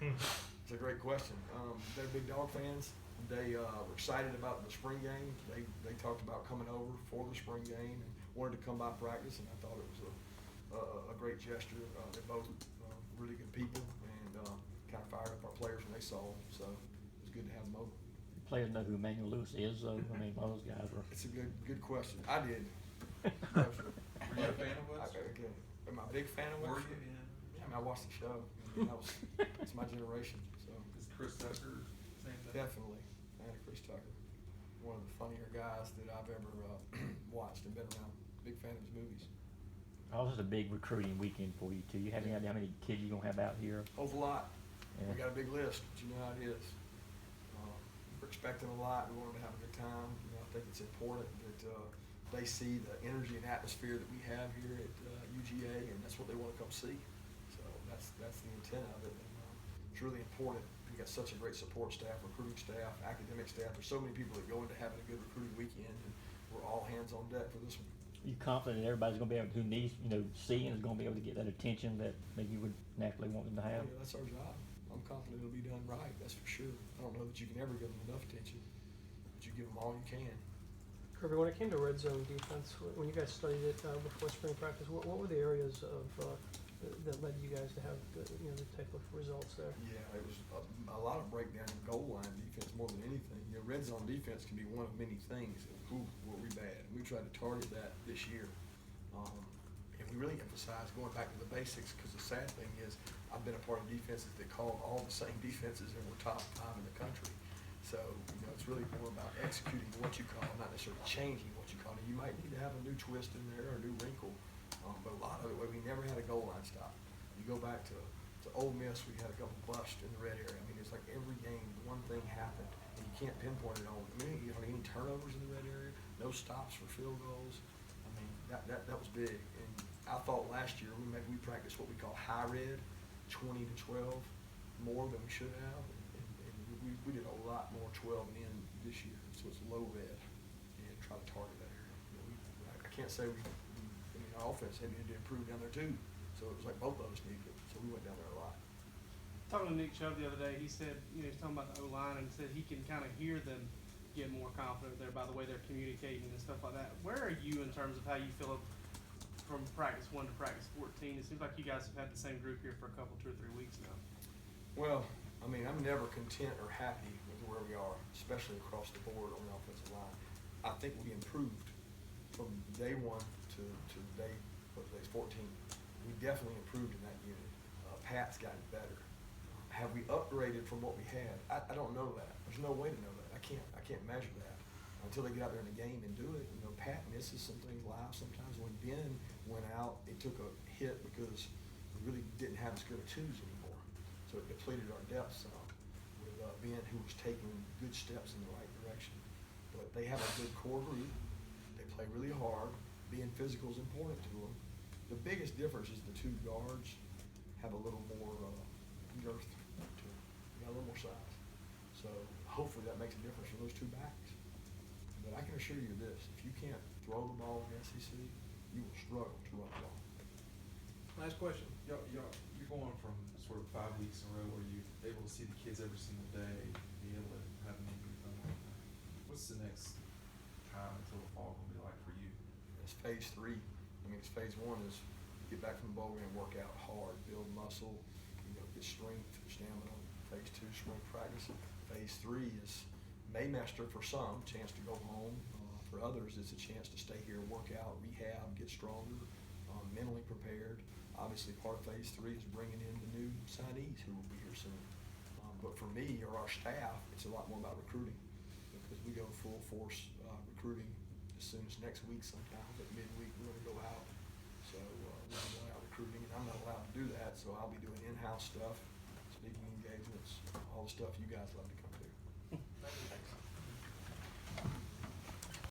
It's a great question. They're big dog fans. They were excited about the spring game. They talked about coming over for the spring game and wanted to come by practice, and I thought it was a great gesture. They're both really good people, and kind of fired up our players when they saw them. So it was good to have them over. Players know who Emmanuel Lewis is, though. I mean, all those guys are. It's a good question. I did. Were you a fan of West? Am I a big fan of West? Were you? Yeah. I mean, I watched the show. It's my generation. So Is Chris Tucker same thing? definitely, fan of Chris Tucker. One of the funnier guys that I've ever watched and been around. Big fan of his movies. Oh, this is a big recruiting weekend for you too. You have any idea how many kids you're gonna have out here? Whole lot. Yeah. We got a big list, but you know how it is. We're expecting a lot. We want them to have a good time. You know, I think it's important that they see the energy and atmosphere that we have here at UGA, and that's what they want to come see. So that's the intent of it. And, it's really important. We got such a great support staff, recruiting staff, academic staff. There's so many people that go into having a good recruiting weekend, and we're all hands on deck for this one. Are you confident that everybody's gonna be able, who needs, seeing is gonna be able to get that attention that maybe you would naturally want them to have? Yeah, that's our job. I'm confident it'll be done right, that's for sure. I don't know that you can ever give them enough attention, but you give them all you can. Kirby, when it came to red zone defense, when you guys studied it before spring practice, what were the areas that led you guys to have the type of results there? Yeah, it was a lot of breakdown in goal line defense more than anything. Red zone defense can be one of many things. Were we bad? And we tried to target that this year. And we really emphasized going back to the basics, because the sad thing is I've been a part of defenses that called all the same defenses and were top 5 in the country. So, it's really more about executing what you call, not necessarily changing what you call it. You might need to have a new twist in there or a new wrinkle, but a lot of it, we never had a goal line stop. You go back to Ole Miss, we had a couple busts in the red area. I mean, it's like every game, one thing happened, and you can't pinpoint it on. Any turnovers in the red area, no stops for field goals. I mean, that was big. And I thought last year we practiced what we call high red, 20 to 12, more than we should have. We did a lot more 12 and in this year, so it's low red, and try to target that area. I can't say our offense had needed to improve down there too, so it was like both of us needed it, so we went down there a lot. Talking to Nick Chubb the other day, he said, he's talking about the O-line and said he can kind of hear them get more confident there by the way they're communicating and stuff like that. Where are you in terms of how you feel from practice 1 to practice 14? It seems like you guys have had the same group here for a couple, 2 or 3 weeks now. Well, I mean, I'm never content or happy with where we are, especially across the board on the offensive line. I think we improved from day 1 to day 14. We definitely improved in that unit. Pat's gotten better. Have we upgraded from what we had? I don't know that. There's no way to know that. I can't measure that until they get out there in the game and do it. Pat misses some things live sometimes. When Ben went out, it took a hit because we really didn't have as good a twos anymore. So it depleted our depth some with Ben, who was taking good steps in the right direction. But they have a good core group. They play really hard. Being physical is important to them. The biggest difference is the 2 guards have a little more girth to them. They got a little more size. So hopefully that makes a difference for those 2 backs. But I can assure you this, if you can't throw the ball in the SEC, you will struggle to run the ball. Last question. You're going from sort of 5 weeks in a row where you're able to see the kids every single day, be able to have an income fund like that. What's the next time until the fall going to be like for you? It's phase 3. I mean, it's phase 1 is get back from the bowl game, work out hard, build muscle, get strength, stamina. Phase 2, spring practice. Phase 3 is Maymester for some, chance to go home. For others, it's a chance to stay here, work out, rehab, get stronger, mentally prepared. Obviously, part of phase 3 is bringing in the new signees who will be here soon. But for me or our staff, it's a lot more about recruiting, because we go full force recruiting as soon as next week sometime. But midweek, we're going to go out. So we're going to go out recruiting, and I'm not allowed to do that, so I'll be doing in-house stuff, speaking engagements, all the stuff you guys love to come do.